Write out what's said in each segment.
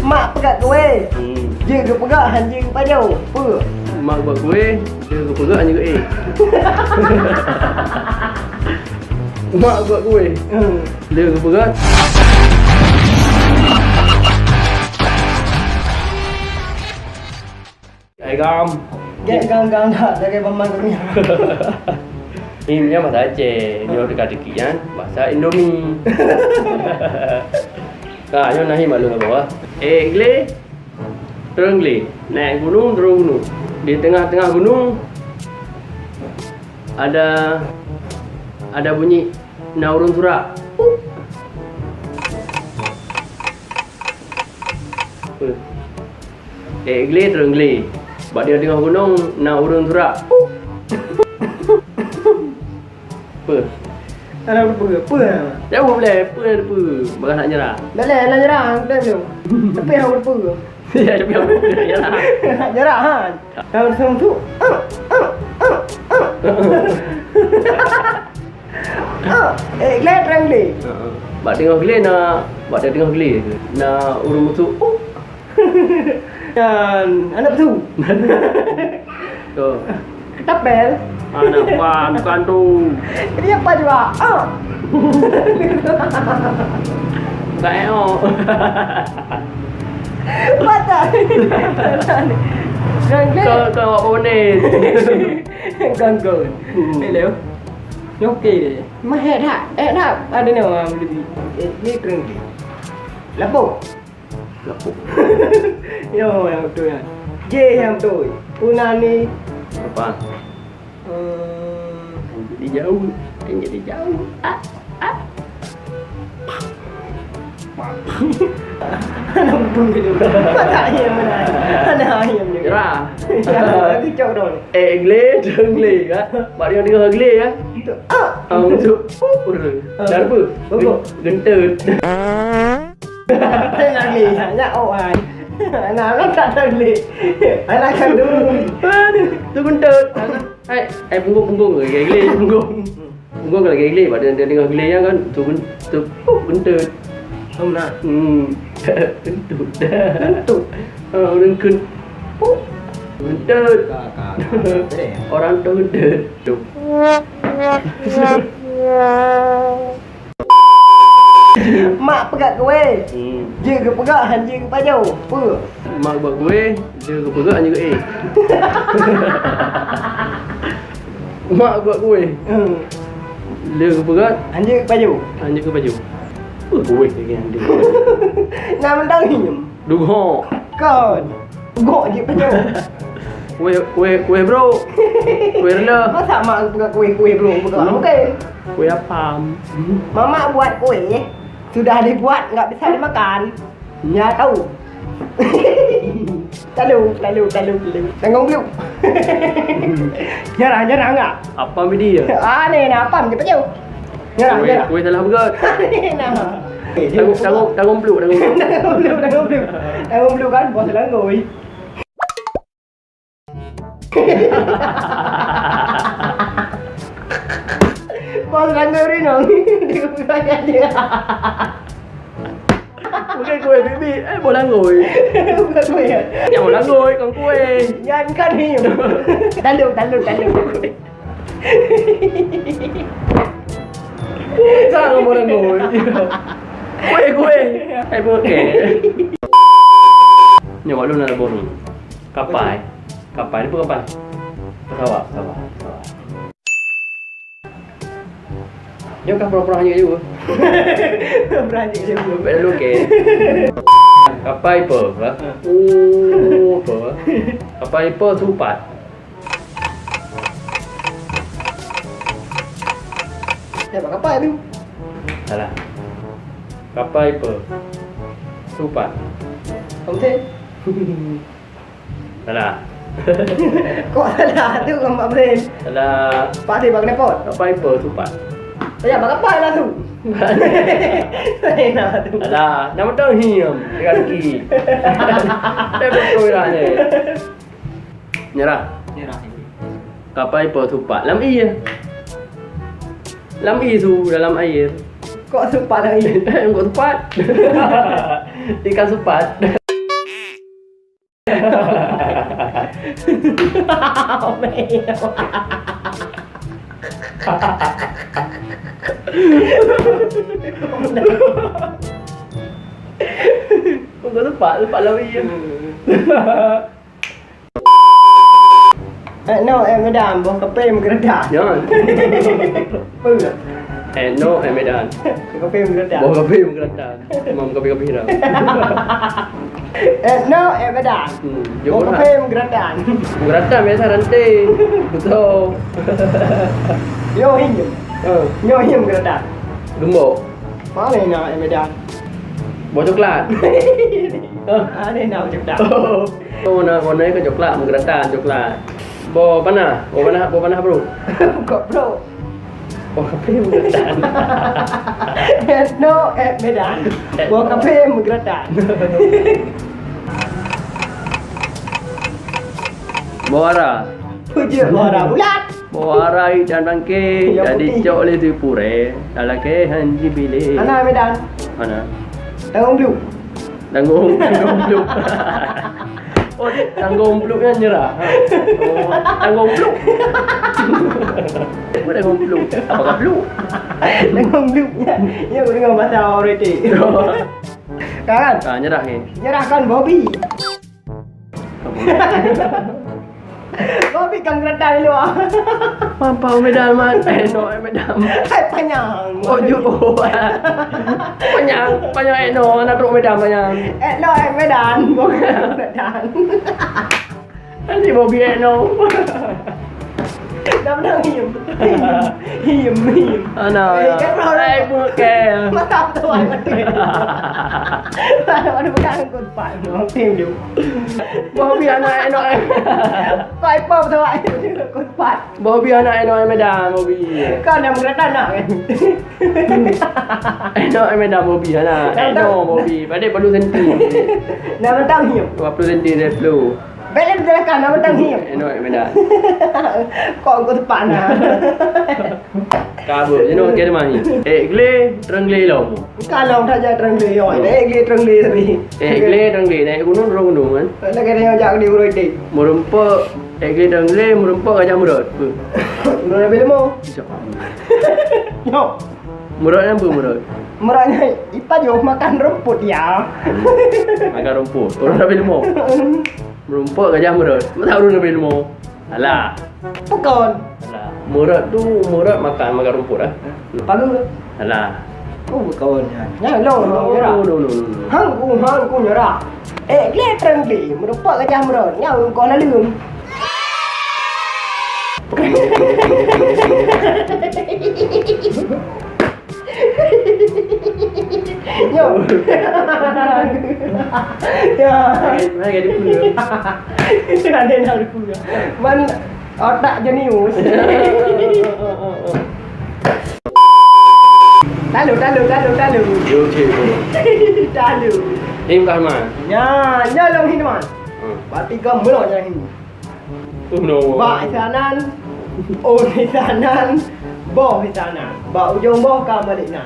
Mak pegat kuih. Dia ke pegat hanya ke pajau. Apa? Mak buat kuih, dia ke pegat hanya ke A. Mak buat kuih, dia ke pegat. Gam. Get gang-gang dah dari Bambang dunia. Ini bahasa Aceh, dia dekat-dekat kan, bahasa Indomie. Nah, yo nahi malu ke bawah. Gle, turun gle, naik gunung turun gunung. Di tengah-tengah gunung ada bunyi naurun surak. Gle turun gle. Sebab dia tengah gunung naurun surak. Apa? Ada apa? Jawab boleh, apa? Bagai nak nyerah. Boleh nak nyerah, boleh belum? Tapi yang apa? Ya, tapi apa nyerah. Nak nyerah kan? Kalau sama tu. Glad friendly. Bak tengah gele nak, bak dia tengah gele ke? Nak urut musuh. Dan anak tu. Tu. Tapel. Anak bukan tu. Ini apa juga? Tak eo. Mata. Kau apa ni? Ganggu. Hello. Okey deh. Mah dah. Ada ni orang lebih. Ni keren. Lapuk. Lapuk. Yo yang betul ya. J yang betul. Unani. Apa? Jadi jauh. Jadi jauh. Anak pun gitu. Mata ayam mana? Anak ayam juga. Jerah. Lagi cok dong. Gle, dengle kan. Bak dia tengah gle kan. Untuk dah apa? Gentut. Nak li, nak ai. Anak tak boleh. Anak kan dulu. Tu gentut. Punggung ke gle punggung. Punggung kalau gle, bak dia tengah gle kan. Tu gentut. Không nào. Gentut dah. Gentut. Orang gentut. Gentut. Orang tu gentut. Mak pegat kuih. Dia ke pegat hanya ke pajau. Apa? Mak buat kuih, dia ke pegat hanya ke A. Mak buat kuih, dia ke pegat hanya ke pajau. hanya ke baju. Apa kuih lagi yang dia? Nak mendang hinyam. Dugo. Kan. Gok je pajau. Kuih bro. Kuih rendah. Masa mak pegat kuih bro pegat. Okey. Kuih apam. Mama buat kuih. Sudah dibuat, enggak bisa dimakan. Ya tahu. Lalu. Tengok dulu. Nyerah enggak? Apam dia. Ni nak apa je pajau. Nyerah. Kuih salah pegat. Ni nah. Tanggung peluk. Tanggung belum kan bos langoi. Bos langoi ni nong. Dia bukan dia. Bukan kuih bibi, bola ngồi. Bukan kuih. Yang bola ngồi còn kuih. Jangan kan ni. Talu. Sao không bola ngồi? Kuih. Bukan. Nhưng mà luôn là bồn kapal ni pun kapal. Pesawat. Yo kan pura-pura hanya juga. Berani dia. Vậy luôn kìa. Kapal apa? Apa? Kapal apa tupat? Siapa kapal tu? Salah. Kapal apa? Tupat. Không thế. Salah. Kok salah tu gambar brain. Salah. Pak dia bagi nepot. Kapal apa tupat? Saya bagi kapal lah tu. Saya nak tu. Alah, nama tahu hiam dekat kaki. Saya betul dah ni. Nyerah. Kapal apa tupat? Lam I tu dalam air. Kok sepat lagi? Kok sepat? Ikan sepat. Kok sepat lagi ya. No, em mới đàm vào cà phê một cái đàn. Jangan. Pư à? No, Medan. Cà phê một cái đàn. Bawa kafe menggerak. Mam kafe dah. No, em mới đàm. Jom Vào cà lah. phê một cái đàn. Menggerak biasa rantai. Betul. Vô hiểm. Vô hiểm một cái đàn. Gembok. Má này nào em mới đàm. Bawa coklat. Đây nào chụp đàn. Warna ke coklat, menggerak coklat. Bawa panah bro. Kok bro. Bawa kafe menggerak. No, em mới đàn. Vào cà phê một cái đàn. Bawa arah. Thôi chưa, bỏ ra bulat. Bawa arah dan bangke. Jadi cok le tu pure. Dalam ke hanji bile. Anh ai mới đàn? Mana? Đang không đủ. Tanggung peluk. Oh, tanggung peluknya nyerah. Oh, tanggung peluk. Apa tanggung peluk? Apakah peluk? Đang không đủ nha. Nhưng mà ngồi bắt đầu rồi chị. Kan? Nyerah ni. Nyerahkan Bobby. Bobby kan gerada di luar. Papa Medan man. No Medan. Hai panjang. Oh, you. Panjang Eno, nak teruk Medan panjang. No, em mới đàn. Bobby kan đàn. Nanti Bobby Eno. Đang hiểm. Hiểm. Ana. Ai buat ke? Matap tu ai mati. Ada bukan kon pak no tim du. Bobby anak Eno. Coi pop tu ai kon pak. Bobby anak Eno Medan Bobby. Kau nak gerada nak kan? Eno Medan Bobby anak. Eno Bobby. Pada perlu senti. Nama tang hiểm. 20 senti dia perlu. Belen silakan nama tang hiểm. Eno Medan. Kau kon pak na. Kabur, you know kira mani. Gle, trengle lo. Kalau tak jadi terang dia, oi, terang dia tapi. Gle, trengle naik gunung gunung kan. Lagi dia yang jaga di urut dia. Merempak, gle trengle merempak gajah murad. Murah bila mau? Yo, Murad apa murad? murahnya ipa jauh makan rumput ya. Makan rumput. Orang dah ilmu. Merempak gajah murad. Tahu orang dah ilmu. Alah. Bukan. Alah. Murad tu murad makan rumput ah. Pagu. Alah. Oh bukan ya. Jangan lo nyerah. No. Hang ku nyerah. Gle terang dia, merupak gajah murah. Nyau kau nak lum. Yo. Ya. Mana jadi punya? Itu ada yang punya. Man otak jenius. Talu. Yo cikgu. Talu. Ini bukan mana? Nya long hidupan. Pati kamu lo nya ini. No. Ba isanan. O isanan. Bo isanan. Ba ujung bo ka balik na.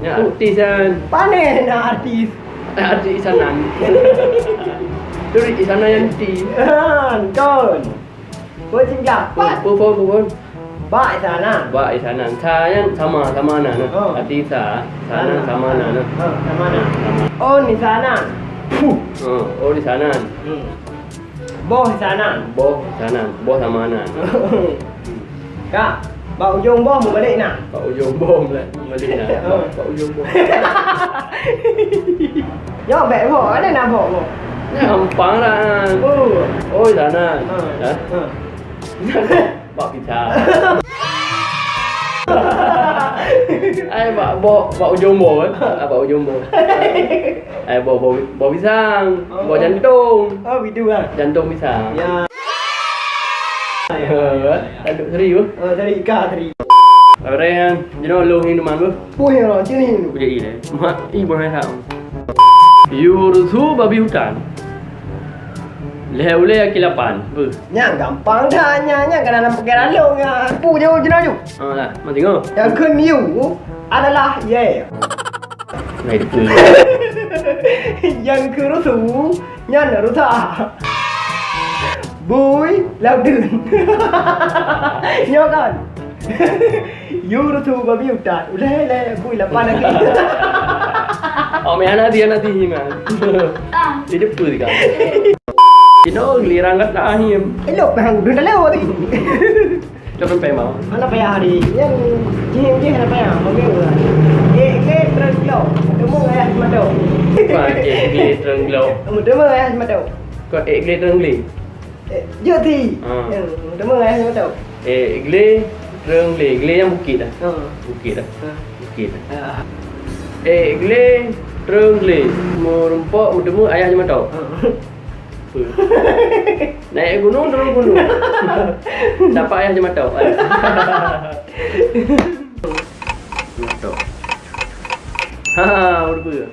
Ya, artisan. Panen na artis. Artisanan. Dari sana yang ti. Con. Với xin chào. Pun. Ba isanan. Ba sana. Saya sama na. Oh. Artisa. Sana sama na. Sama na. On isanan. Oh di sana. Bo isanan. Bo sana. Bo sama na. Kak, ba ujung bo mau balik na. Pak ujung bom lah. Malina. Pak ujung bom. Yo vẽ vỏ ở đây là vỏ vỏ. Gampang lah. Oh di sana. Dah. Pak pizza. Ai bawa ujung bom kan? Bawa ujung bom. Ai bawa pisang, bawa jantung. Oh, gitu kan. Jantung pisang. Ya. Aduk serius. Dari tadi. Orang you know long hin man bu. Punya orang sini. Punya ile. Mak ibu hai tahu. Yurusu babi hutan. Leh kilapan. Apa? Yang gampang tanya, yang kena nampak lalu nya. Pu je jenah ju. Lah, mana tengok. Yang keniu adalah ye. Mai depa. Yang kerusu nya rusa. Bui lao dun. Nhớ con. You rusu babi utat. Udah bui lapan lagi. Oh, mai anak dia man. Dia depa juga. Kino giliran kat dah him. Elok bang dun dah lewat tadi. Lepas pe mau. Mana payah hari yang je mana payah. Okey. Terus lo. Temu ayah mado. Wah, gili terang glo. Temu ayah mado. Kau gili terang gli. Je ti. Temu ayah mado. Gili terang gli. Gili yang bukit dah. Bukit dah. Bukit dah. Gili terang gli. Mu rumpok temu ayah mado. Naik gunung turun gunung. Dapat ayah je matau. Matau. Ha, udah.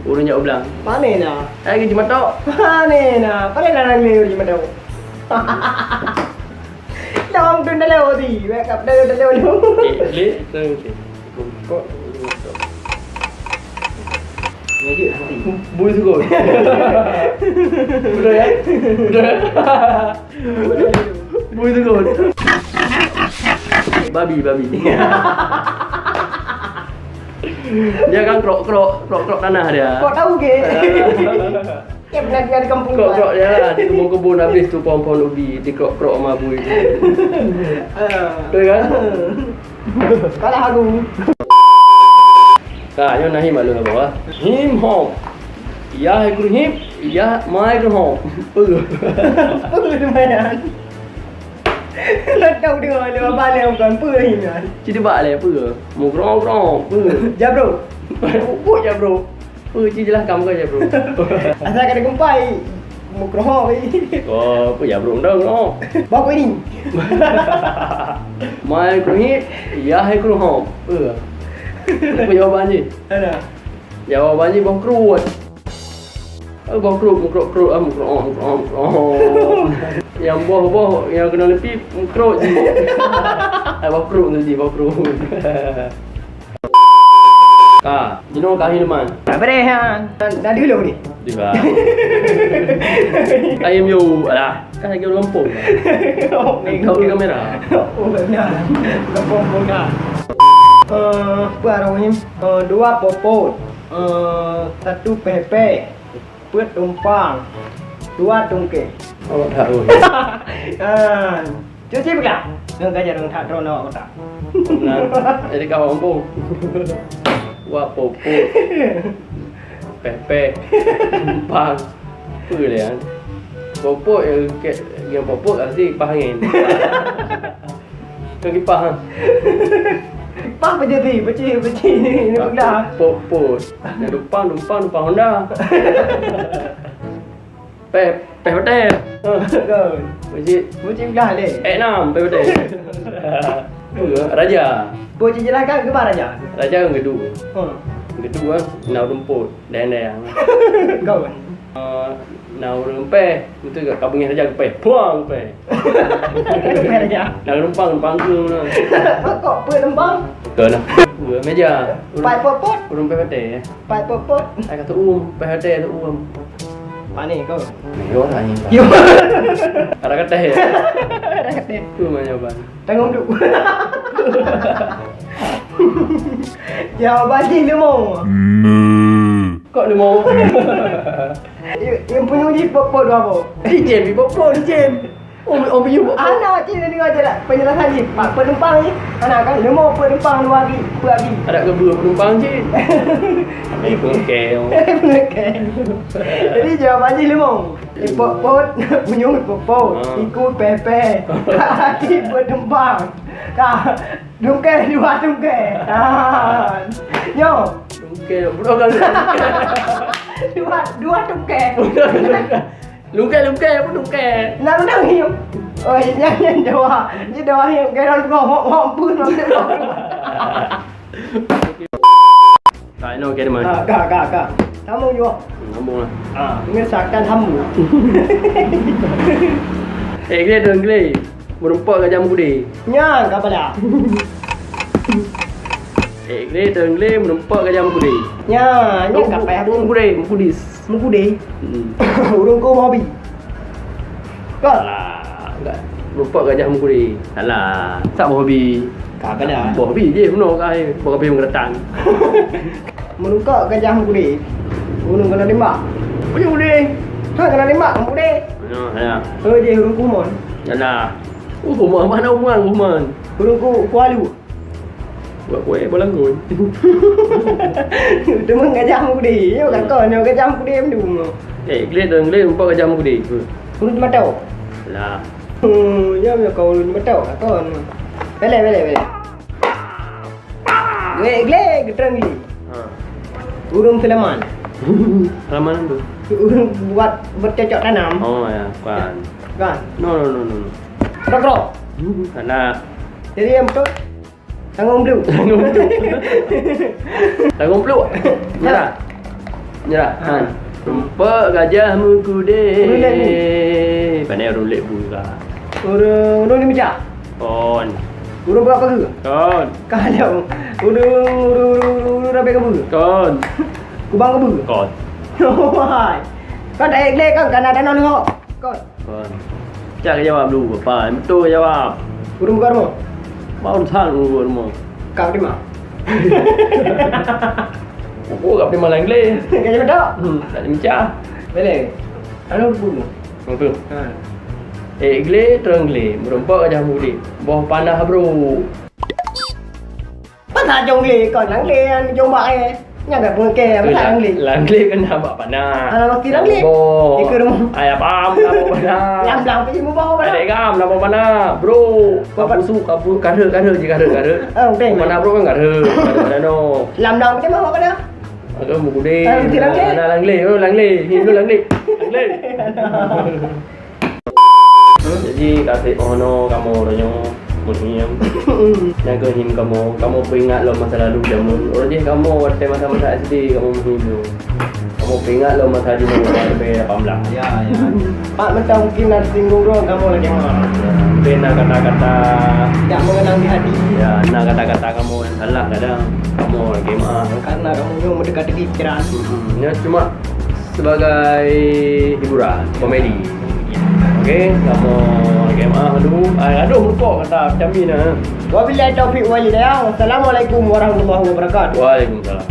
Udah nyak ulang. Mana nak? Ai je matau. Mana nak? Pada nak lewat je matau. Long tu dah lewat di. Wake up dah lewat. Le, terus. Rumpok matau. Ngejut nanti. Bui sugut. Udah ya? Udah. Bui sugut. Babi. Dia kan krok tanah dia. Kau tahu ke? Kep nak di kampung. Krok dia lah. Di kebun habis tu pohon-pohon ubi. Di krok sama bui tu. Betul kan? Kalah aku. Kak, nyo nahi malu nak bawa. Him hom. Ya ekor him, ya mai ekor hom. Lumayan. Nak tahu dia lewat balik bukan apa ni kan. Cik bak le apa? Mu grong. Ja bro. Upuk je bro. Cik jelaskan kau je bro. Asal kena gempai. Mukroh ni. Oh, apa ya bro dah grong. Bawa ini. Mai ekor him, ya ekor hom. Apa jawapan je? Ada. Jawapan je bau kerut. Bau kerut. Yang bau yang kena lepi kerut je. Bau kerut tu je, bau kerut. Kak, jino kah hidupan? Tak boleh ha. Dah dulu ni. Juga. Ayam you, alah. Kan lagi lempung. Kau ke kamera. Oh benar. Lempung dah. Apa Rahim? 2 popot, 1 pepe, 4 tumpang, 2 tungke. Oh, tak oh. Cuci pula. Dengan kajar dengan tak drone awak tak. Nah, jadi kau lempung. Wah, popot. Pepe. Tumpang. Apa dia kan? Popot yang popot asli kipas angin. Kau kipas ha? Apa jadi? Beci ni pula. Popot. Yang dumpang Honda. Pepe. Kau. Beci pula le. 6 pepe. Raja. Beci jelaskan ke mana raja? Raja yang kedua. Kedua nau rumput dan Kau. Nau rumpeh itu kat kabungnya raja ke puang pe. Raja. Nau rumpang tu nah. Kok apa lembang? Betul lah. Dua meja. Pai popot. Rumpeh pete. Pai popot. Ai kata pete tu Mana kau? Yo tanya. Yo. Ada kata he. Ada kata. Tu mana jawapan. Tengok duk. Jawapan ni mau. Kok ni mau? Yang punya ni popot apa? Dijem, popot dijem. Om biu. Anak cik dengar je lah penjelasan ni. Pak penumpang ni. Anak kan lemah penumpang dua lagi. Ada ke dua penumpang je. Ini pengkel. Jadi jawapannya lemah. Popot punya popot. Ikut pepe. Kaki penumpang. Kak, dungke dua dungke. Yo. Dungke, budak kan. Dua dungke. Lungke apa dungke? Nang hiu. Oh, jangan doa. Ji doa hiu ke dalam ngomong pun maksud. Kak no okey mana? Kak. Tamu juga. Ngomong lah. Mengesahkan tamu. Gile tu gile. Merempak kat jam kudi. Nya, apa dah? Gile tu gile merempak kat jam kudi. Nya kat payah Burung kudi, mukudis. Muku deh. Urung ko mau bi. Kak. Alah, enggak. Merempak kat jam kudi. Alah, tak hobi. Kak dah. Hobi je benar kai. Hobi mengeretan. Menungkak ke jam muku deh. Urung kena tembak. Punya kudi. Kena tembak muku deh. Ya. Je urung ko mon. Alah. Rumah mana rumah? Urung ko kualu. Buat kuih bolang gun. Tu mengajak muku deh. Yo kak nyo ke jam muku deh mendung. Gile tu gile merempak kat jam kudi. Urung matau. Alah. Ya kau urung matau kak. Bele. Gle getrang ni. Urung Sulaiman. Halaman tu. Urung buat bercocok tanam. Oh ya, bukan. Kan? No. Rok. Alah. Jadi yang betul. Tanggung blue. Tanggung peluk. Nyerah. Han. Rumpak gajah mukudeh. Pandai orang lek buka. Urung ni macam. Kon. Urung berapa ke? Kon. Kalau urung rapi ke bu? Kon. Kubang ke bu? Kon. Wah. Kau dah ikhlas kan kan ada nol ho. Kau. Kon. Cak jawab dulu apa? Betul jawab. Urung bukan mo. Mau san rumah. Kau di mana? Aku kat Malang Gile. Kaya betul. Tak ada mencah. Boleh. Anu bu. Betul. Ha. Gile terang Gile. Merempak gajah mukudeh. Bawah panah bro. Pasal jong le kau nang le an jong ba eh. Nya dak pengke pasal nang le. Langle kena bak panah. Alah mesti langle. Ikut rumah. Ayah pam nak bak panah. Yang belang pergi mu bawa Ada mana? gam nak bak panah. Bro, kapu kara je kara. Okey. Mana bro kan kara. Ada no. Lam dang macam mana pada? Agak mukudeh. Mesti langle. Mana langle. Hindu langle. Jadi kata ono kamu ronyo musim. Naga him kamu peringat lo masa lalu zaman. Orang dia kamu waktu masa SD kamu him. Kamu peringat lo masa di mana sampai 18. Ya. Pak mentang mungkin nak singgung dong kamu lagi mana? Pena kata-kata Tak mengenang di hati. ya, nak kata-kata kamu yang salah kadang. Kamu lagi maaf. Karena kamu yang mendekati pikiran. Ya cuma sebagai hiburan, komedi. Okey, kamu lagi maaf dulu. Aduh lupa kata macam ni nah. Wabillahi taufiq wal hidayah. Wassalamualaikum warahmatullahi wabarakatuh. Waalaikumsalam.